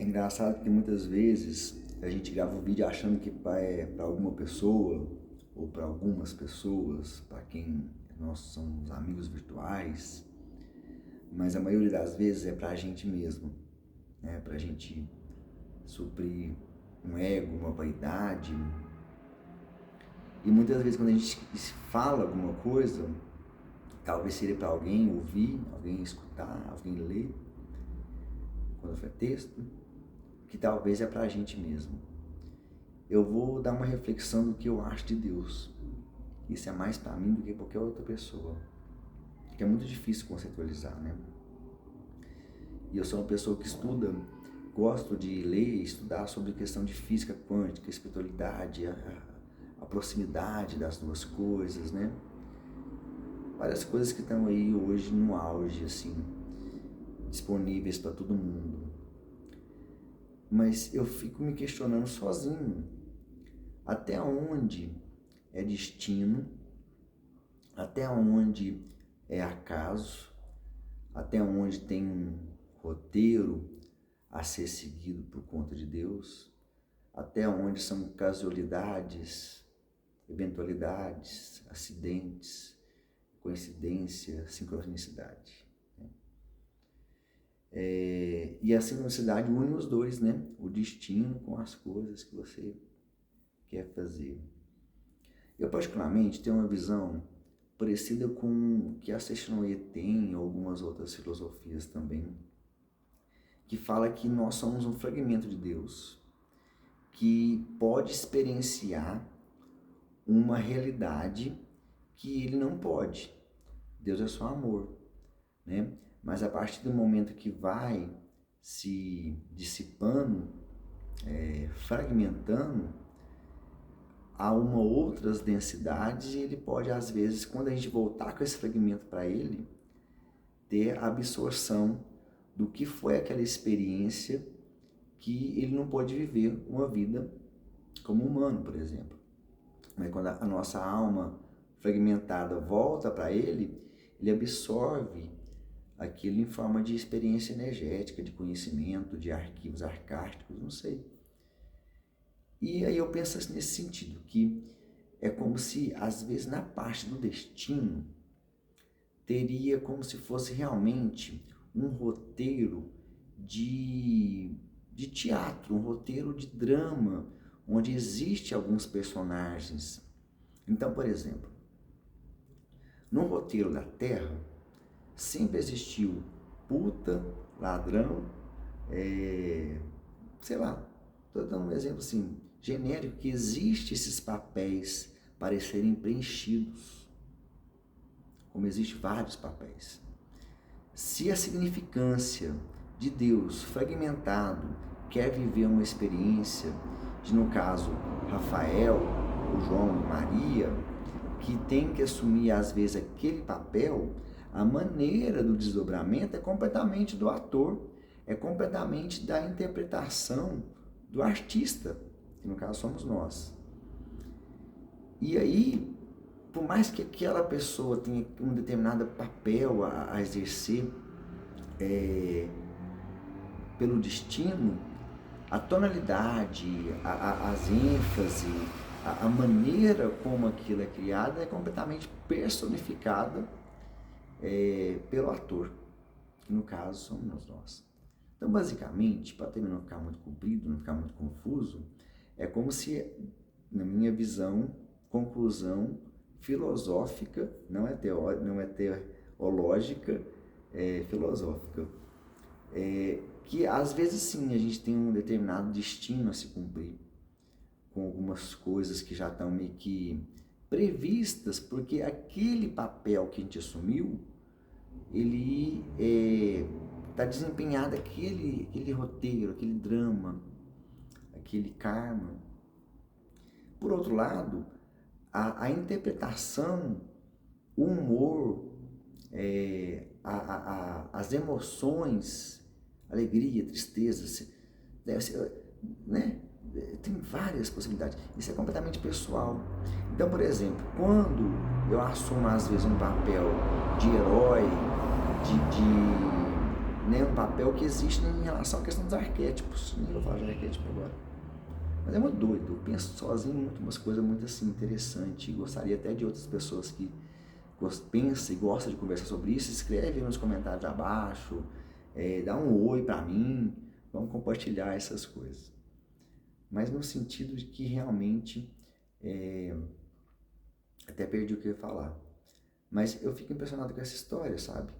É engraçado que muitas vezes a gente grava o vídeo achando que é para alguma pessoa ou para algumas pessoas, para quem nós somos amigos virtuais, mas a maioria das vezes é para a gente mesmo, né? Para a gente suprir um ego, uma vaidade. E muitas vezes quando a gente fala alguma coisa, talvez seria para alguém ouvir, alguém escutar, alguém ler, quando for texto, que talvez é para a gente mesmo. Eu vou dar uma reflexão do que eu acho de Deus. Isso é mais para mim do que qualquer outra pessoa. Que é muito difícil conceitualizar, né? E eu sou uma pessoa que estuda, gosto de ler e estudar sobre questão de física quântica, espiritualidade, a proximidade das duas coisas, né? Várias coisas que estão aí hoje no auge, assim, disponíveis para todo mundo. Mas eu fico me questionando sozinho, até onde é destino, até onde é acaso, até onde tem um roteiro a ser seguido por conta de Deus, até onde são casualidades, eventualidades, acidentes, coincidência, sincronicidade. E a sincronicidade une os dois, né? O destino com as coisas que você quer fazer. Eu particularmente tenho uma visão parecida com que a Seishinoye tem, ou algumas outras filosofias também, que fala que nós somos um fragmento de Deus que pode experienciar uma realidade que ele não pode. Deus é só amor, né? Mas a partir do momento que vai se dissipando, fragmentando, há outras densidades e ele pode, às vezes, quando a gente voltar com esse fragmento para ele, ter a absorção do que foi aquela experiência que ele não pode viver uma vida como humano, por exemplo. Mas quando a nossa alma fragmentada volta para ele, ele absorve aquilo em forma de experiência energética, de conhecimento, de arquivos arcásticos, não sei. E aí eu penso nesse sentido, que é como se, às vezes, na parte do destino, teria como se fosse realmente um roteiro de teatro, um roteiro de drama, onde existe alguns personagens. Então, por exemplo, no roteiro da Terra, sempre existiu puta, ladrão, sei lá, estou dando um exemplo assim, genérico, que existe esses papéis para serem preenchidos, como existe vários papéis. Se a significância de Deus fragmentado quer viver uma experiência de, no caso, Rafael, o João, Maria, que tem que assumir às vezes aquele papel, a maneira do desdobramento é completamente do ator, é completamente da interpretação do artista, que no caso somos nós. E aí, por mais que aquela pessoa tenha um determinado papel a exercer pelo destino, a tonalidade, as ênfases, a maneira como aquilo é criado é completamente personificada pelo ator, que no caso somos nós. Então, basicamente, para também não ficar muito comprido, não ficar muito confuso, é como se, na minha visão, conclusão filosófica, não é teológica, é filosófica, que às vezes sim, a gente tem um determinado destino a se cumprir, com algumas coisas que já estão meio que previstas, porque aquele papel que a gente assumiu, ele está desempenhado aquele roteiro, aquele drama, aquele karma. Por outro lado, a interpretação, o humor, as emoções, alegria, tristeza, né? Tem várias possibilidades. Isso é completamente pessoal. Então, por exemplo, quando eu assumo às vezes um papel de herói, né, um papel que existe em relação à questão dos arquétipos. Nem vou falar de arquétipo agora. Mas é muito doido, eu penso sozinho muito, umas coisas muito assim interessantes, e gostaria até de outras pessoas que pensam e gostam de conversar sobre isso, escreve nos comentários abaixo, dá um oi pra mim, vamos compartilhar essas coisas. Mas no sentido de que realmente, até perdi o que eu ia falar, mas eu fico impressionado com essa história, sabe?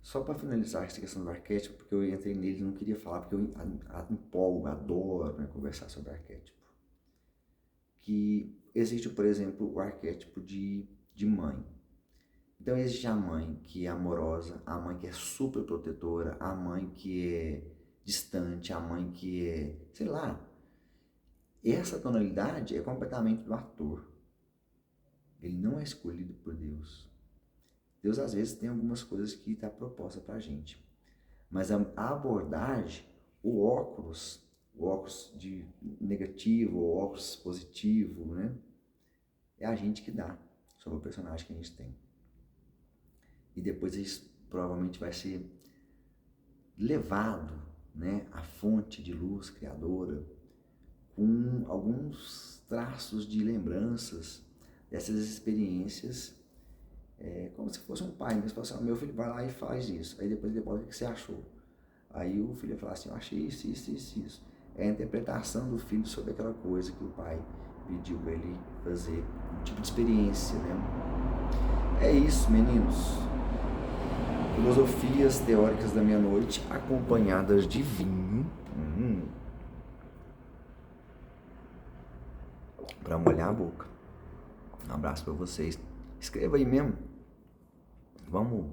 Só para finalizar essa questão do arquétipo, porque eu entrei nele e não queria falar, porque eu empolgo, adoro, né, conversar sobre arquétipo. Que existe, por exemplo, o arquétipo de mãe. Então existe a mãe que é amorosa, a mãe que é super protetora, a mãe que é distante, a mãe que é, sei lá. Essa tonalidade é completamente do ator. Ele não é escolhido por Deus. Deus às vezes tem algumas coisas que está proposta para a gente. Mas a abordagem, o óculos de negativo, o óculos positivo, né? É a gente que dá sobre o personagem que a gente tem. E depois isso provavelmente vai ser levado, né, à fonte de luz criadora com alguns traços de lembranças dessas experiências, como se fosse um pai mesmo. Assim, meu filho vai lá e faz isso. Aí depois ele fala, o que você achou? Aí o filho fala assim, eu achei isso, isso, isso, isso. É a interpretação do filho sobre aquela coisa que o pai pediu para ele fazer, um tipo de experiência, né? É isso, meninos. Filosofias teóricas da meia-noite acompanhadas de vinho. Para molhar a boca. Um abraço para vocês. Escreva aí mesmo. Vamos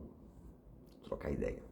trocar ideia.